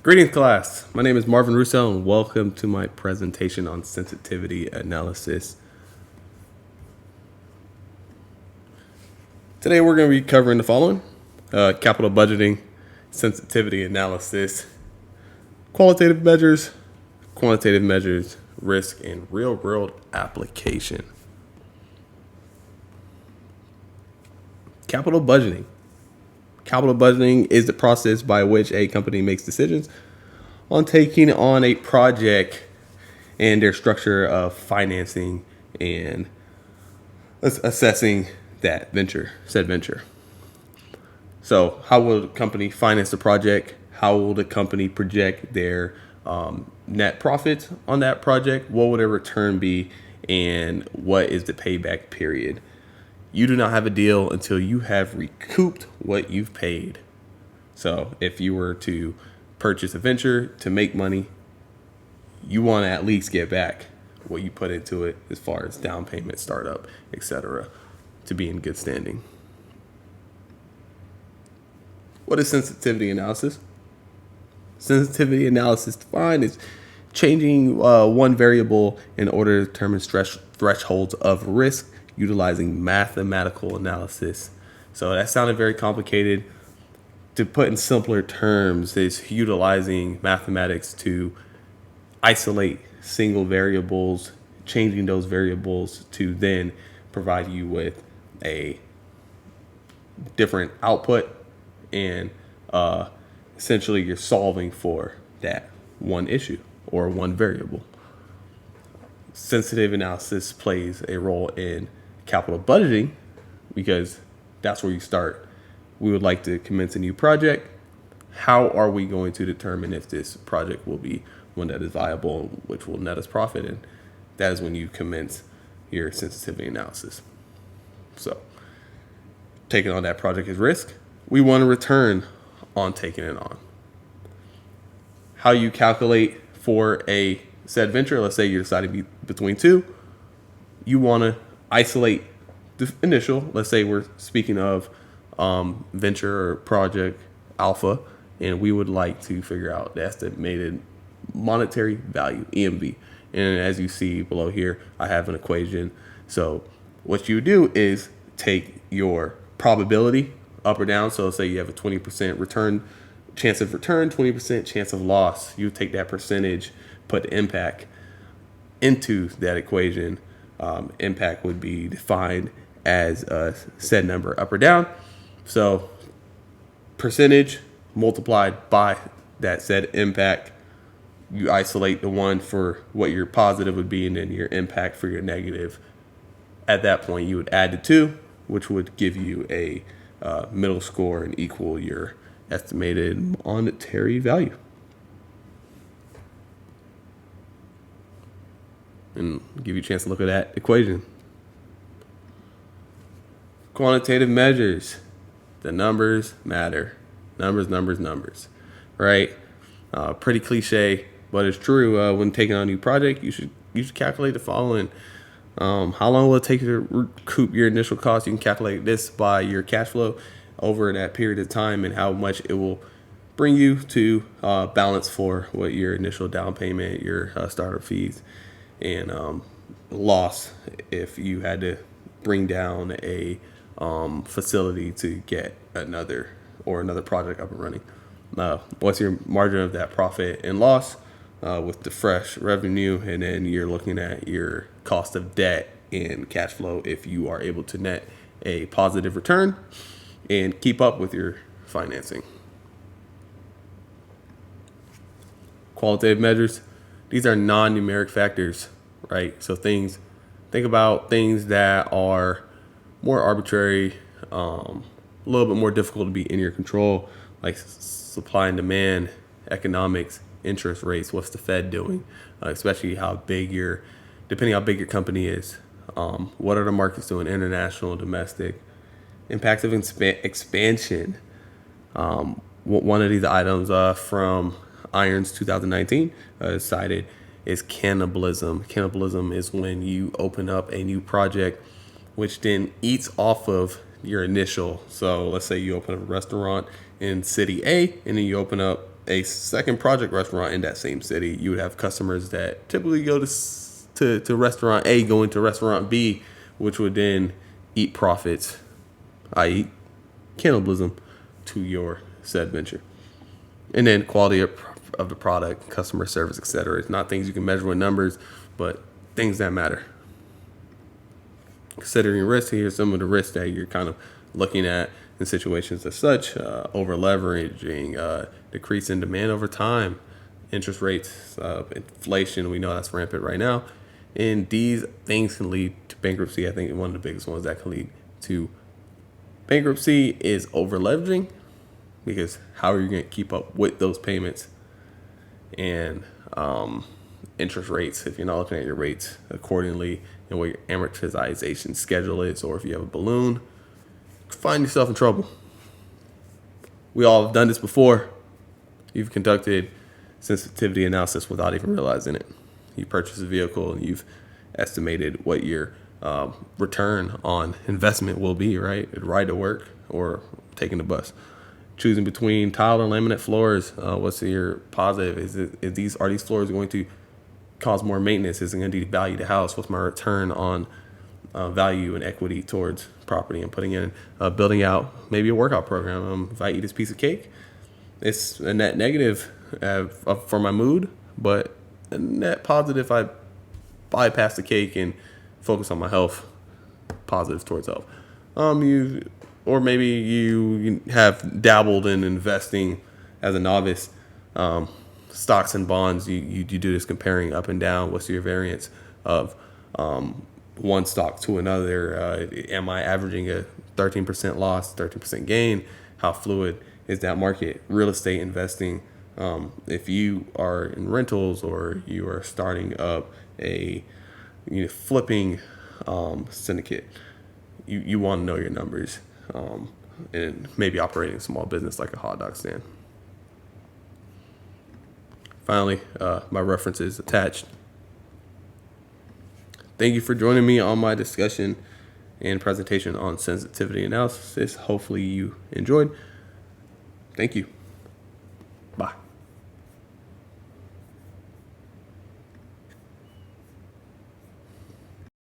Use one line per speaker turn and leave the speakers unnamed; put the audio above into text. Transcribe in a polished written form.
Greetings, class. My name is Marvyn Rousseau, and welcome to my presentation on sensitivity analysis. Today, we're going to be covering the following: capital budgeting, sensitivity analysis, qualitative measures, quantitative measures, risk, and real-world application. Capital budgeting. Capital budgeting is the process by which a company makes decisions on taking on a project and their structure of financing and assessing that said venture. So how will the company finance the project? How will the company project their net profits on that project? What will their return be? And what is the payback period? You do not have a deal until you have recouped what you've paid. So if you were to purchase a venture to make money, you want to at least get back what you put into it as far as down payment, startup, etc., to be in good standing. What is sensitivity analysis? Sensitivity analysis defined as changing one variable in order to determine thresholds of risk utilizing mathematical analysis. So that sounded very complicated. To put in simpler terms, is utilizing mathematics to isolate single variables, changing those variables to then provide you with a different output, and essentially you're solving for that one issue or one variable. Sensitive analysis plays a role in capital budgeting because that's where you start. We would like to commence a new project. How are we going to determine if this project will be one that is viable, which will net us profit? And that is when you commence your sensitivity analysis. So taking on that project is risk. We want a return on taking it on. How you calculate for a said venture, let's say you're deciding between two, you want to isolate the initial, let's say we're speaking of venture or project alpha, and we would like to figure out the estimated monetary value, EMV. And as you see below here, I have an equation. So what you do is take your probability up or down. So say you have a 20% return, chance of return, 20% chance of loss. You take that percentage, put the impact into that equation. Impact would be defined as a said number up or down. So percentage multiplied by that said impact, you isolate the one for what your positive would be and then your impact for your negative. At that point, you would add the two, which would give you a middle score and equal your estimated monetary value. And give you a chance to look at that equation. Quantitative measures. The numbers matter. Numbers, right? Pretty cliche, but it's true. When taking on a new project, you should calculate the following. How long will it take you to recoup your initial cost? You can calculate this by your cash flow over that period of time and how much it will bring you to balance for what your initial down payment, your startup fees, and loss if you had to bring down a facility to get another project up and running. What's your margin of that profit and loss with the fresh revenue, and then you're looking at your cost of debt and cash flow if you are able to net a positive return and keep up with your financing. Qualitative measures. These are non-numeric factors, right? So think about things that are more arbitrary, a little bit more difficult to be in your control, like supply and demand, economics, interest rates. What's the Fed doing? Especially depending how big your company is. What are the markets doing? International, domestic. Impacts of expansion. One of these items from IRON's 2019 cited is cannibalism. Cannibalism is when you open up a new project which then eats off of your initial. So let's say you open up a restaurant in city A and then you open up a second project restaurant in that same city, you would have customers that typically go to restaurant A going to restaurant B, which would then eat profits, i.e., cannibalism, to your said venture. And then quality of the product, customer service, etc. It's not things you can measure with numbers, but things that matter. Considering risk, here's some of the risks that you're kind of looking at in situations as such: over leveraging, decrease in demand over time, interest rates, inflation. We know that's rampant right now, and these things can lead to bankruptcy. I think one of the biggest ones that can lead to bankruptcy is over leveraging, because how are you going to keep up with those payments and interest rates if you're not looking at your rates accordingly and what your amortization schedule is, or if you have a balloon, find yourself in trouble. We all have done this before. You've conducted sensitivity analysis without even realizing it. You purchase a vehicle and you've estimated what your return on investment will be, right? Ride to work or taking the bus. Choosing between tile and laminate floors, what's your positive? Are these floors going to cause more maintenance? Is it going to devalue the house? What's my return on value and equity towards property? And putting in building out maybe a workout program. If I eat this piece of cake, it's a net negative for my mood, but a net positive if I bypass the cake and focus on my health, positive towards health. Or maybe you have dabbled in investing as a novice, stocks and bonds. You do this comparing up and down. What's your variance of one stock to another? Am I averaging a 13% loss, 13% gain? How fluid is that market? Real estate investing. If you are in rentals or you are starting up a flipping syndicate, you want to know your numbers. And maybe operating a small business like a hot dog stand. Finally, my references attached. Thank you for joining me on my discussion and presentation on sensitivity analysis. Hopefully you enjoyed. Thank you.